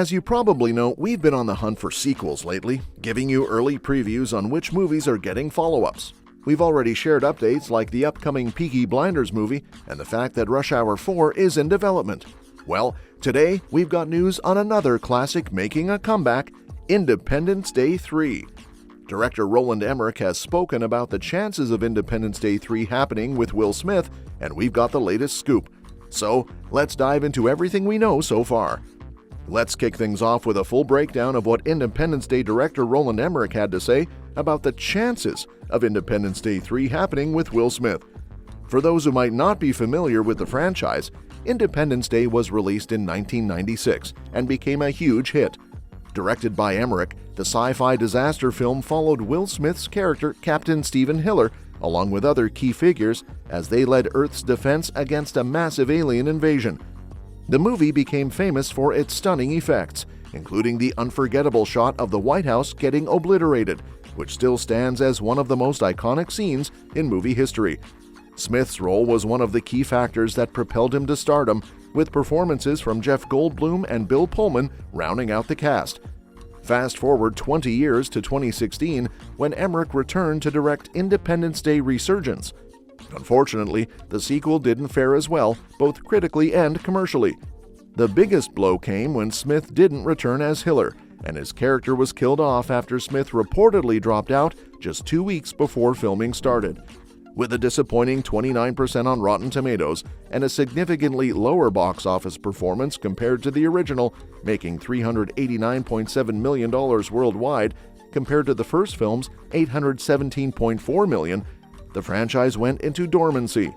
As you probably know, we've been on the hunt for sequels lately, giving you early previews on which movies are getting follow-ups. We've already shared updates like the upcoming Peaky Blinders movie and the fact that Rush Hour 4 is in development. Well, today we've got news on another classic making a comeback, Independence Day 3. Director Roland Emmerich has spoken about the chances of Independence Day 3 happening with Will Smith, and we've got the latest scoop. So, let's dive into everything we know so far. Let's kick things off with a full breakdown of what Independence Day director Roland Emmerich had to say about the chances of Independence Day 3 happening with Will Smith. For those who might not be familiar with the franchise, Independence Day was released in 1996 and became a huge hit. Directed by Emmerich, the sci-fi disaster film followed Will Smith's character Captain Stephen Hiller, along with other key figures, as they led Earth's defense against a massive alien invasion. The movie became famous for its stunning effects, including the unforgettable shot of the White House getting obliterated, which still stands as one of the most iconic scenes in movie history. Smith's role was one of the key factors that propelled him to stardom, with performances from Jeff Goldblum and Bill Pullman rounding out the cast. Fast forward 20 years to 2016, when Emmerich returned to direct Independence Day Resurgence. Unfortunately, the sequel didn't fare as well, both critically and commercially. The biggest blow came when Smith didn't return as Hiller, and his character was killed off after Smith reportedly dropped out just 2 weeks before filming started. With a disappointing 29% on Rotten Tomatoes and a significantly lower box office performance compared to the original, making $389.7 million worldwide compared to the first film's $817.4 million, the franchise went into dormancy.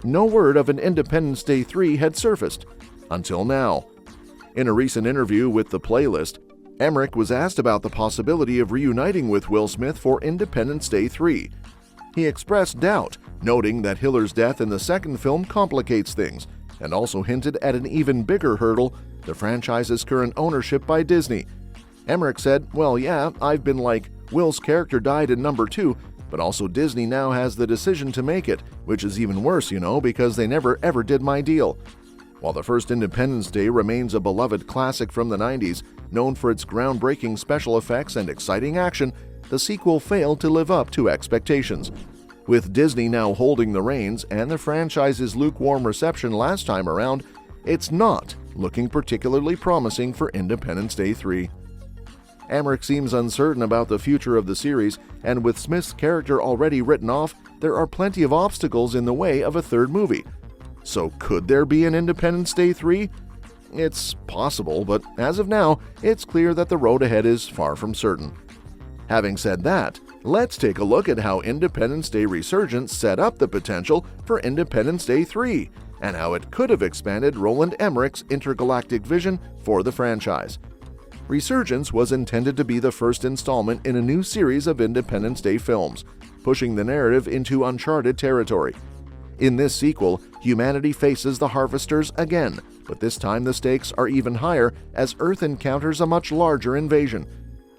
No word of an Independence Day 3 had surfaced, until now. In a recent interview with The Playlist, Emmerich was asked about the possibility of reuniting with Will Smith for Independence Day 3. He expressed doubt, noting that Hiller's death in the second film complicates things, and also hinted at an even bigger hurdle, the franchise's current ownership by Disney. Emmerich said, "Well, yeah, I've been like, Will's character died in number 2, but also Disney now has the decision to make it, which is even worse, because they never ever did my deal." While the first Independence Day remains a beloved classic from the 90s, known for its groundbreaking special effects and exciting action, the sequel failed to live up to expectations. With Disney now holding the reins and the franchise's lukewarm reception last time around, it's not looking particularly promising for Independence Day 3. Emmerich seems uncertain about the future of the series, and with Smith's character already written off, there are plenty of obstacles in the way of a third movie. So could there be an Independence Day 3? It's possible, but as of now, it's clear that the road ahead is far from certain. Having said that, let's take a look at how Independence Day Resurgence set up the potential for Independence Day 3, and how it could have expanded Roland Emmerich's intergalactic vision for the franchise. Resurgence was intended to be the first installment in a new series of Independence Day films, pushing the narrative into uncharted territory. In this sequel, humanity faces the Harvesters again, but this time the stakes are even higher as Earth encounters a much larger invasion.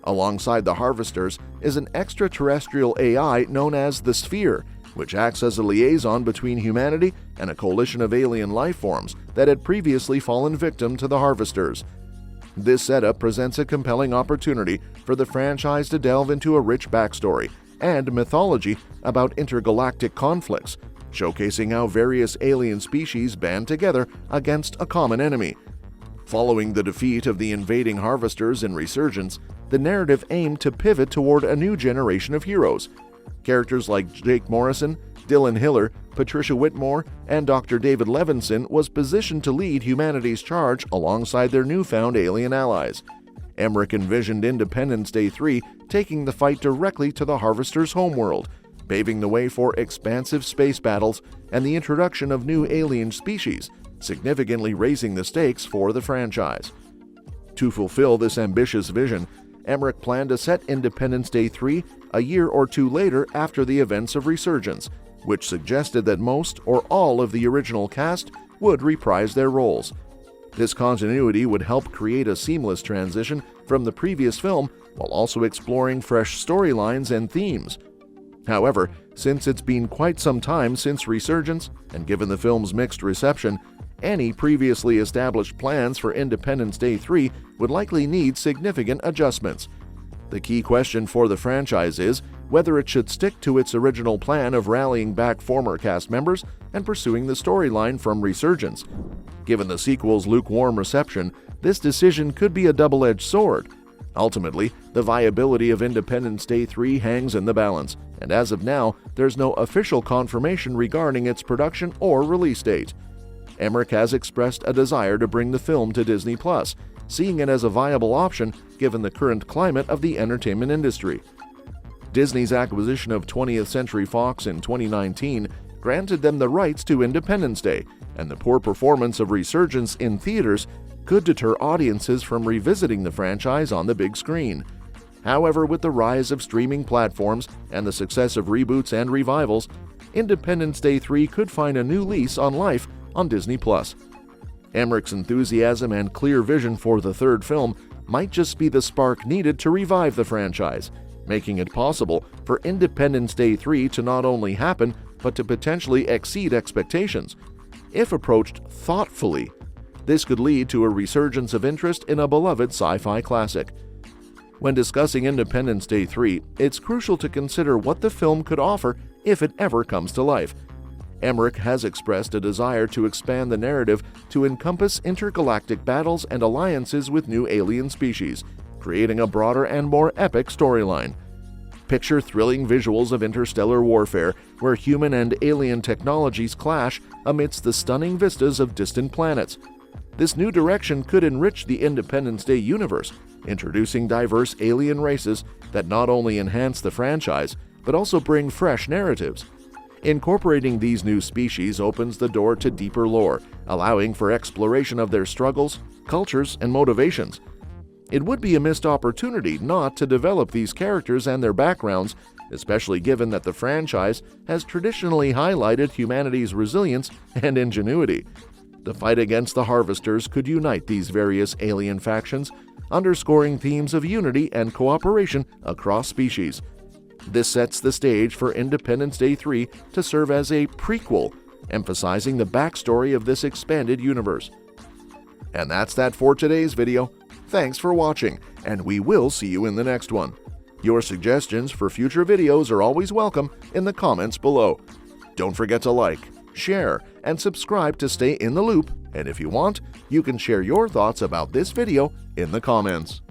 Alongside the Harvesters is an extraterrestrial AI known as the Sphere, which acts as a liaison between humanity and a coalition of alien life forms that had previously fallen victim to the Harvesters. This setup presents a compelling opportunity for the franchise to delve into a rich backstory and mythology about intergalactic conflicts, showcasing how various alien species band together against a common enemy. Following the defeat of the invading Harvesters in Resurgence, the narrative aimed to pivot toward a new generation of heroes. Characters like Jake Morrison, Dylan Hiller, Patricia Whitmore, and Dr. David Levinson was positioned to lead humanity's charge alongside their newfound alien allies. Emmerich envisioned Independence Day 3 taking the fight directly to the Harvesters' homeworld, paving the way for expansive space battles and the introduction of new alien species, significantly raising the stakes for the franchise. To fulfill this ambitious vision, Emmerich planned to set Independence Day 3 a year or two later after the events of Resurgence, which suggested that most or all of the original cast would reprise their roles. This continuity would help create a seamless transition from the previous film while also exploring fresh storylines and themes. However, since it's been quite some time since Resurgence, and given the film's mixed reception, any previously established plans for Independence Day 3 would likely need significant adjustments. The key question for the franchise is whether it should stick to its original plan of rallying back former cast members and pursuing the storyline from Resurgence. Given the sequel's lukewarm reception, this decision could be a double-edged sword. Ultimately, the viability of Independence Day 3 hangs in the balance, and as of now, there's no official confirmation regarding its production or release date. Emmerich has expressed a desire to bring the film to Disney+, seeing it as a viable option given the current climate of the entertainment industry. Disney's acquisition of 20th Century Fox in 2019 granted them the rights to Independence Day, and the poor performance of Resurgence in theaters could deter audiences from revisiting the franchise on the big screen. However, with the rise of streaming platforms and the success of reboots and revivals, Independence Day 3 could find a new lease on life on Disney+. Emmerich's enthusiasm and clear vision for the third film might just be the spark needed to revive the franchise, making it possible for Independence Day 3 to not only happen, but to potentially exceed expectations. If approached thoughtfully, this could lead to a resurgence of interest in a beloved sci-fi classic. When discussing Independence Day 3, it's crucial to consider what the film could offer if it ever comes to life. Emmerich has expressed a desire to expand the narrative to encompass intergalactic battles and alliances with new alien species, creating a broader and more epic storyline. Picture thrilling visuals of interstellar warfare where human and alien technologies clash amidst the stunning vistas of distant planets. This new direction could enrich the Independence Day universe, introducing diverse alien races that not only enhance the franchise, but also bring fresh narratives. Incorporating these new species opens the door to deeper lore, allowing for exploration of their struggles, cultures, and motivations. It would be a missed opportunity not to develop these characters and their backgrounds, especially given that the franchise has traditionally highlighted humanity's resilience and ingenuity. The fight against the Harvesters could unite these various alien factions, underscoring themes of unity and cooperation across species. This sets the stage for Independence Day 3 to serve as a prequel, emphasizing the backstory of this expanded universe. And that's that for today's video. Thanks for watching, and we will see you in the next one. Your suggestions for future videos are always welcome in the comments below. Don't forget to like, share, and subscribe to stay in the loop, and if you want, you can share your thoughts about this video in the comments.